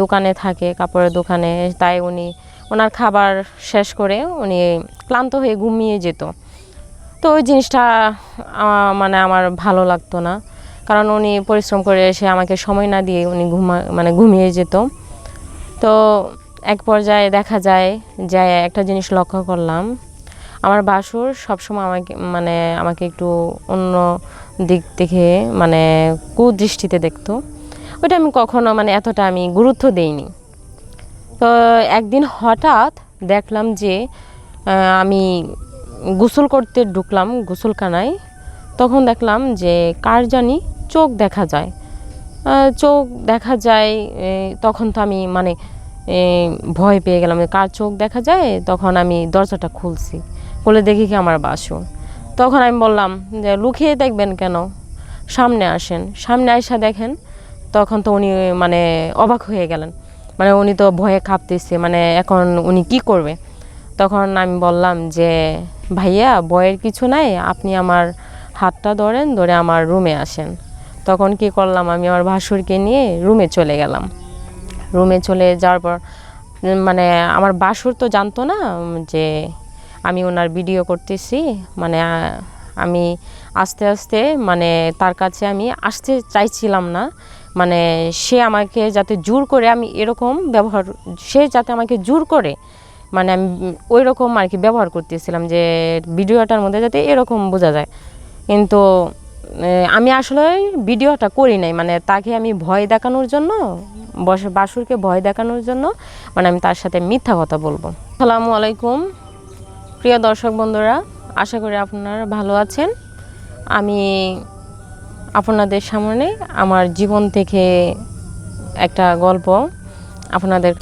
দোকানে থাকে, কাপড়ের দোকানে। তাই ওনার খাবার শেষ করে উনি ক্লান্ত হয়ে ঘুমিয়ে যেত। তো ওই জিনিসটা মানে আমার ভালো লাগতো না, কারণ উনি পরিশ্রম করে এসে আমাকে সময় না দিয়ে উনি ঘুমিয়ে যেত। তো এক পর্যায়ে দেখা যায় যে একটা জিনিস লক্ষ্য করলাম, আমার ভাসুর সবসময় আমাকে একটু অন্য দিক থেকে কুদৃষ্টিতে দেখতো। ওইটা আমি কখনো এতটা আমি গুরুত্ব দেইনি। তো একদিন হঠাৎ দেখলাম যে আমি গোসল করতে ঢুকলাম গোসলখানায়। তখন দেখলাম যে কার জানি চোখ দেখা যায়। তখন তো আমি ভয় পেয়ে গেলাম, কার চোখ দেখা যায়। তখন আমি দরজাটা খুলে দেখি কি আমার বাসু। তখন আমি বললাম যে লুকিয়ে দেখবেন কেন, সামনে আসেন। সামনে আইসা দেখেন, তখন তো উনি অবাক হয়ে গেলেন, উনি তো ভয়ে কাঁপতেছে, এখন উনি কি করবে। তখন আমি বললাম যে ভাইয়া, ভয়ের কিছু নাই, আপনি আমার হাতটা ধরে আমার রুমে আসেন। তখন কি করলাম, আমি আমার ভাসুরকে নিয়ে রুমে চলে গেলাম। রুমে চলে যাওয়ার পর আমার ভাসুর তো জানতো না যে আমি ওনার ভিডিও করতেছি। আমি আস্তে আস্তে তার কাছে আমি আসতে চাইছিলাম না, সে আমাকে যাতে জোর করে আমি এরকম ব্যবহার, সে যাতে আমাকে জোর করে আমি ওই রকম আর কি ব্যবহার করতেছিলাম, যে ভিডিওটার মধ্যে যাতে এরকম বোঝা যায়। কিন্তু আমি আসলে ভিডিওটা করি নাই, তাকে আমি ভয় দেখানোর জন্য, বাসুরকে ভয় দেখানোর জন্য আমি তার সাথে মিথ্যা কথা বলবো। আসসালামু আলাইকুম প্রিয় দর্শক বন্ধুরা, আশা করি আপনারা ভালো আছেন। আমি আপনাদের সামনে আমার জীবন থেকে একটা গল্প আপনাদের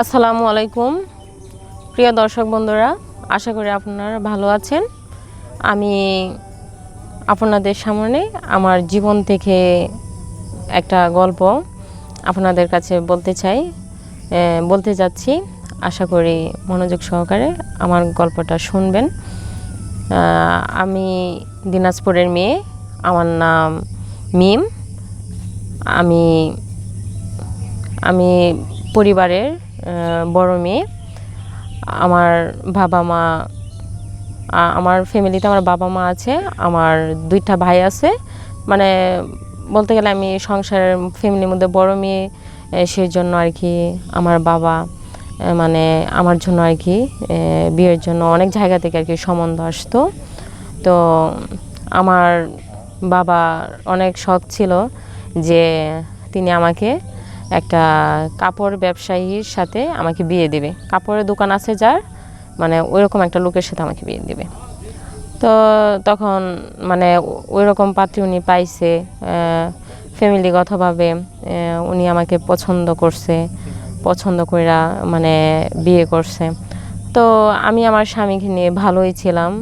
আসসালামু আলাইকুম প্রিয় দর্শক বন্ধুরা, আশা করি আপনারা ভালো আছেন। আমি আপনাদের সামনে আমার জীবন থেকে একটা গল্প আপনাদের কাছে বলতে যাচ্ছি। আশা করি মনোযোগ সহকারে আমার গল্পটা শুনবেন। আমি দিনাজপুরের মেয়ে, আমার নাম মিম। আমি পরিবারের বড় মেয়ে। আমার ফ্যামিলিতে আমার বাবা মা আছে, আমার 2টা ভাই আছে। বলতে গেলে আমি সংসারের ফ্যামিলির মধ্যে বড় মেয়ে, সেই জন্য আর কি আমার বাবা আমার জন্য আর কি বিয়ের জন্য অনেক জায়গা থেকে আর কি সম্বন্ধ আসতো। তো আমার বাবা অনেক শখ ছিল যে তিনি আমাকে একটা কাপড় ব্যবসায়ীর সাথে আমাকে বিয়ে দেবে। কাপড়ের দোকান আছে যার, ওইরকম একটা লোকের সাথে আমাকে বিয়ে দেবে। তো তখন ওই রকম পাত্রী উনি পাইছে, ফ্যামিলিগতভাবে উনি আমাকে পছন্দ কইরা বিয়ে করছে। তো আমি আমার স্বামীকে নিয়ে ভালোই ছিলাম।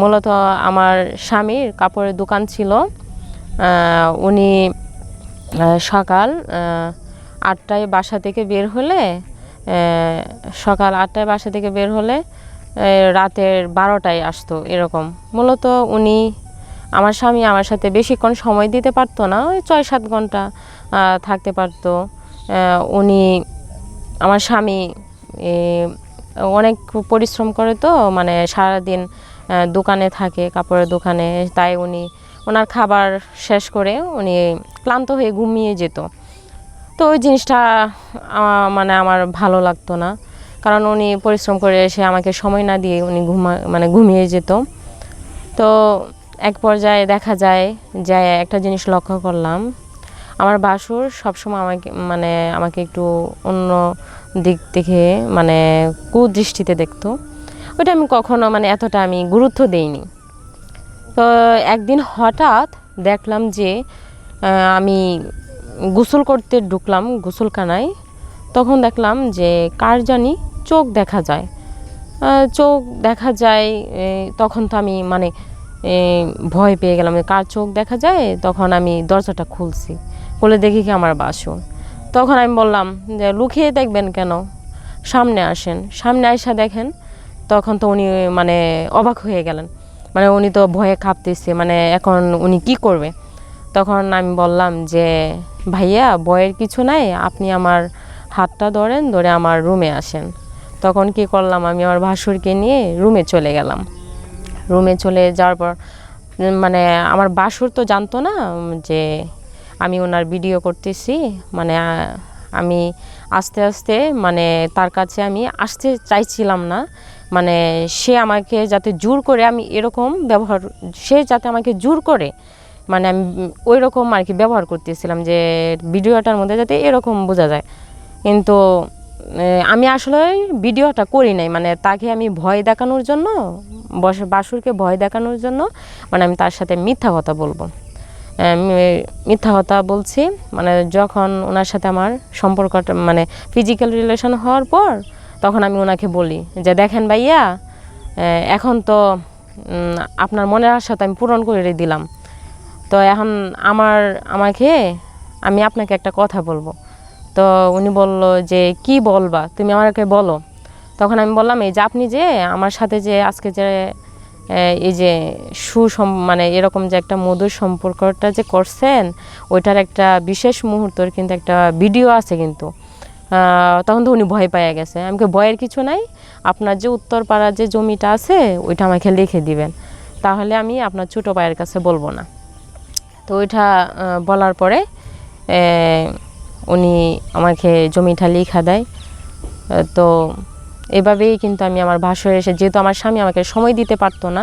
মূলত আমার স্বামীর কাপড়ের দোকান ছিল। উনি সকাল 8টায় বাসা থেকে বের হলে রাতের 12টায় আসতো এরকম। মূলত আমার স্বামী আমার সাথে বেশিক্ষণ সময় দিতে পারতো না, ওই 6-7 ঘন্টা থাকতে পারতো। আমার স্বামী অনেক পরিশ্রম করে, তো সারাদিন দোকানে থাকে, কাপড়ের দোকানে। তাই ওনার খাবার শেষ করে উনি ক্লান্ত হয়ে ঘুমিয়ে যেত। তো ওই জিনিসটা আমার ভালো লাগতো না, কারণ উনি পরিশ্রম করে এসে আমাকে সময় না দিয়ে উনি ঘুমিয়ে যেত। তো এক পর্যায়ে দেখা যায় যে একটা জিনিস লক্ষ্য করলাম, আমার ভাসুর সবসময় আমাকে একটু অন্য দিক থেকে কুদৃষ্টিতে দেখতো। ওইটা আমি কখনো এতটা আমি গুরুত্ব দেইনি। তো একদিন হঠাৎ দেখলাম যে আমি গোসল করতে ঢুকলাম গোসলখানায়। তখন দেখলাম যে কার জানি চোখ দেখা যায়। তখন তো আমি ভয় পেয়ে গেলাম, কার চোখ দেখা যায়। তখন আমি দরজাটা খুলে দেখি কি আমার বাসু। তখন আমি বললাম যে লুকিয়ে দেখবেন কেন, সামনে আসেন। সামনে আইসা দেখেন, তখন তো উনি মানে অবাক হয়ে গেলেন, মানে উনি তো ভয়ে কাঁপতেছে, মানে এখন উনি কি করবে। তখন আমি বললাম যে ভাইয়া ভয়ের কিছু নাই, আপনি আমার হাতটা ধরেন, ধরে আমার রুমে আসেন। তখন কি করলাম, আমি আমার ভাসুরকে নিয়ে রুমে চলে গেলাম। রুমে চলে যাওয়ার পর মানে আমার ভাসুর তো জানতো না যে আমি ওনার ভিডিও করতেছি, মানে আমি আস্তে আস্তে মানে তার কাছে আমি আসতে চাইছিলাম না, মানে সে আমাকে যাতে জোর করে আমি এরকম ব্যবহার, সে যাতে আমাকে জোর করে, মানে আমি ওই রকম আর কি ব্যবহার করতেছিলাম যে ভিডিওটার মধ্যে যাতে এরকম বোঝা যায়। কিন্তু আমি আসলে ভিডিওটা করি নাই, মানে তাকে আমি ভয় দেখানোর জন্য, বাসুরকে ভয় দেখানোর জন্য মানে আমি তার সাথে মিথ্যা কথা বলবো, মিথ্যা কথা বলছি। মানে যখন ওনার সাথে আমার সম্পর্কটা মানে ফিজিক্যাল রিলেশন হওয়ার পর তখন আমি ওনাকে বলি যে দেখেন ভাইয়া, এখন তো আপনার মনের আশা তো আমি পূরণ করে দিলাম, তো এখন আমাকে আমি আপনাকে একটা কথা বলবো। তো উনি বলল যে কি বলবা, তুমি আমাকে বলো। তখন আমি বললাম এই যে আপনি যে আমার সাথে যে আজকে যে এই যে মানে এরকম যে একটা মধুর সম্পর্কটা যে করছেন, ওইটার একটা বিশেষ মুহূর্তের কিন্তু একটা ভিডিও আছে কিন্তু। তখন তো উনি ভয় পেয়ে গেছে। আমাকে ভয়ের কিছু নাই, আপনার যে উত্তরপাড়ার যে জমিটা আছে ওইটা আমাকে লিখে দিবেন, তাহলে আমি আপনার ছোটো ভাইয়ের কাছে বলবো না। তো ওইটা বলার পরে উনি আমাকে জমিটা লিখা দেয়। তো এভাবেই কিন্তু আমি আমার ভাসুর এসে, যেহেতু আমার স্বামী আমাকে সময় দিতে পারতো না,